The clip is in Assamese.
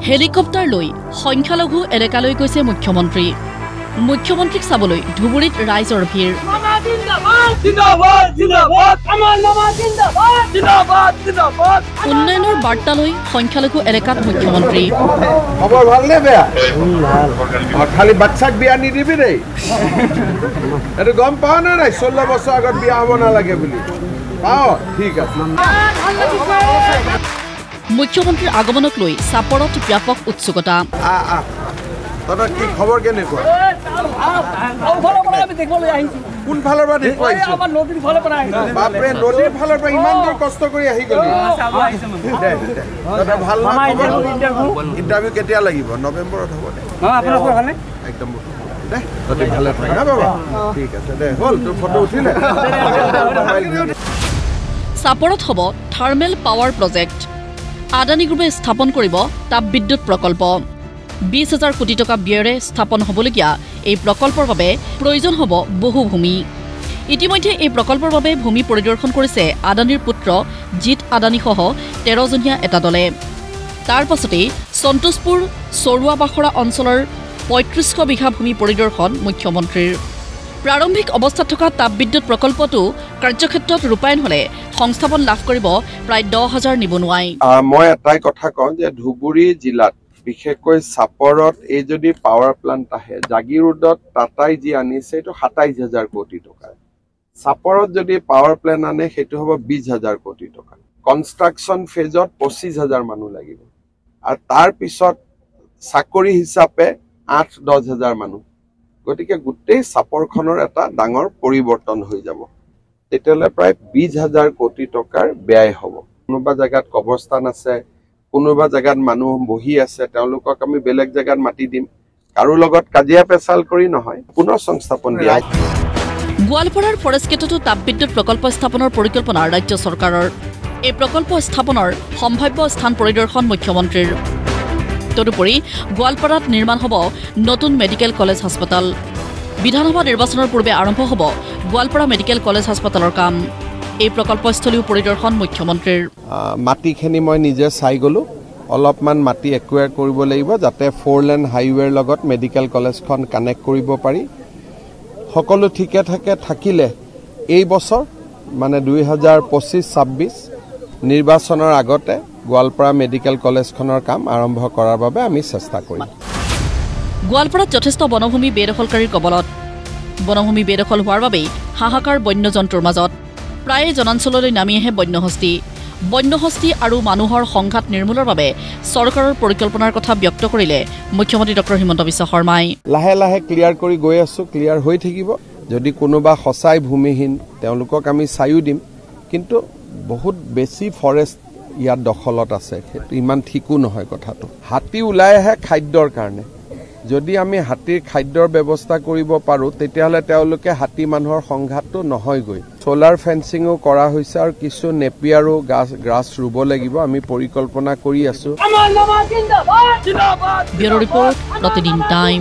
হেলিকপ্টাৰ লৈ সংখ্যালঘু এলেকালৈ গৈছে মুখ্যমন্ত্ৰী। মুখ্যমন্ত্ৰীক চাবলৈ ধুবুৰীত ৰাইজৰ ভিৰ। উন্নয়নৰ বাৰ্তা লৈ সংখ্যালঘু এলেকাত মুখ্যমন্ত্ৰী। খবৰ ভালনে বেয়া? খালি বাচ্চাক বিয়া নিদিবি দেই। এইটো গম পাও নে নাই 16 বছৰ আগত বিয়া হ'ব নালাগে বুলি? পাও, ঠিক আছে। মুখ্যমন্ত্ৰীৰ আগমনক লৈ চাপৰত ব্যাপক উৎসুকতা। তহঁতৰ কি খবৰ কেনেকুৱা? কোনফালৰ পৰা দেখুৱাই বাপৰে, নদীৰ ফালৰ পৰা ইমান দূৰ কষ্ট কৰি আহি গলি। ভাল ইণ্টাৰভিউ কেতিয়া লাগিব? নৱেম্বৰত হ'ব দে। একদম দে, তহঁতি ভালে থাক না বাবা। ঠিক আছে দে, হ'ল তোৰ ফটো উঠিলে। চাপৰত হ'ব থাৰ্মেল পাৱাৰ প্ৰজেক্ট। আদানী গ্ৰুপে স্থাপন কৰিব তাপবিদ্যুৎ প্ৰকল্প। 20,000 কোটি টকা ব্যয়েৰে স্থাপন হ'বলগীয়া এই প্ৰকল্পৰ বাবে প্ৰয়োজন হ'ব বহু ভূমি। ইতিমধ্যে এই প্ৰকল্পৰ বাবে ভূমি পৰিদৰ্শন কৰিছে আদানীৰ পুত্ৰ জিত আদানীসহ 13জনীয়া এটা দলে। তাৰ পাছতেই সন্তোষপুৰ চৰুৱাবাখৰা অঞ্চলৰ 3500 বিঘা ভূমি পৰিদৰ্শন মুখ্যমন্ত্ৰীৰ। প্ৰাৰম্ভিক অৱস্থাত থকা তাপবিদ্যুৎ প্ৰকল্পটো কাৰ্যক্ষেত্ৰত ৰূপায়ণ হ'লে সংস্থাপন লাভ কৰিব প্ৰায় 10,000 নিবনুৱাই। মই এটাই কথা কওঁ যে ধুবুৰী জিলাত বিশেষকৈ চাপৰত এই যদি পাৱাৰ প্লান্ট আহে, জাগিৰোডত টাটাই যি আনিছে এইটো 27,000 কোটি টকা। চাপৰত যদি পাৱাৰ প্লেণ্ট আনে সেইটো হ'ব 20,000 কোটি টকা। কনষ্ট্ৰাকশ্যন ফেজত 25,000 মানুহ লাগিব আৰু তাৰ পিছত চাকৰি হিচাপে 8-10,000 মানুহ। গতিকে গোটেই চাপৰখনৰ এটা ডাঙৰ পৰিৱৰ্তন হৈ যাব। তেতিয়াহ'লে প্ৰায় 20,000 কোটি টকাৰ ব্যয় হ'ব। কোনোবা জেগাত কবৰস্থান আছে, কোনোবা জেগাত মানুহ বহি আছে, তেওঁলোকক আমি বেলেগ জেগাত মাতি দিম। কাৰো লগত কাজিয়া পেচাল কৰি নহয়, পুনৰ সংস্থাপন দিয়া। গোৱালপাৰাৰ ফৰেষ্ট গেটতো তাপবিদ্যুৎ প্ৰকল্প স্থাপনৰ পৰিকল্পনা ৰাজ্য চৰকাৰৰ। এই প্ৰকল্প স্থাপনৰ সম্ভাৱ্য স্থান পৰিদৰ্শন মুখ্যমন্ত্ৰীৰ। তদুপৰি গোৱালপাৰাত নিৰ্মাণ হ'ব নতুন মেডিকেল কলেজ হাস্পতাল। বিধানসভা নিৰ্বাচনৰ পূৰ্বে আৰম্ভ হ'ব গোৱালপাৰা মেডিকেল কলেজ হাস্পতালৰ কাম। এই প্ৰকল্পস্থলীও পৰিদৰ্শন মুখ্যমন্ত্ৰীৰ। মাটিখিনি মই নিজে চাই গ'লো। অলপমান মাটি একুৱেৰ কৰিব লাগিব যাতে 4 লেন হাইৱেৰ লগত মেডিকেল কলেজখন কানেক্ট কৰিব পাৰি। সকলো ঠিকে থাকিলে এই বছৰ মানে 2025-26 নিৰ্বাচনৰ আগতে গোৱালপাৰা মেডিকেল কলেজখনৰ কাম আৰম্ভ কৰাৰ বাবে আমি চেষ্টা কৰিম। গোৱালপাৰাত যথেষ্ট বনভূমি বেদখলকাৰীৰ কবলত। বনভূমি বেদখল হোৱাৰ বাবেই হাহাকাৰ বন্যজন্তুৰ মাজত। প্ৰায়ে জনাঞ্চললৈ নামি আহে বন্যহস্তী। বন্যহস্তী আৰু মানুহৰ সংঘাত নিৰ্মূলৰ বাবে চৰকাৰৰ পৰিকল্পনাৰ কথা ব্যক্ত কৰিলে মুখ্যমন্ত্ৰী ডক্টৰ হিমন্ত বিশ্ব শৰ্মাই। লাহে লাহে ক্লিয়াৰ কৰি গৈ আছো, ক্লিয়াৰ হৈ থাকিব। যদি কোনোবা সঁচাই ভূমিহীন তেওঁলোকক আমি চায়ো দিম, কিন্তু বহুত বেছি ফৰেষ্ট ইয়াত দখলত আছে, সেইটো ইমান ঠিকো নহয় কথাটো। হাতী ওলাই আহে খাদ্যৰ কাৰণে। যদি আমি হাতীৰ খাদ্যৰ ব্যৱস্থা কৰিব পাৰোঁ তেতিয়াহ'লে তেওঁলোকে হাতী মানুহৰ সংঘাতটো নহয়গৈ। সোলাৰ ফেন্সিঙো কৰা হৈছে আৰু কিছু নেপিয়াৰো গ্ৰাছ ৰুব লাগিব, আমি পৰিকল্পনা কৰি আছো। ব্যুৰো ৰিপৰ্ট, প্ৰতিদিন টাইম।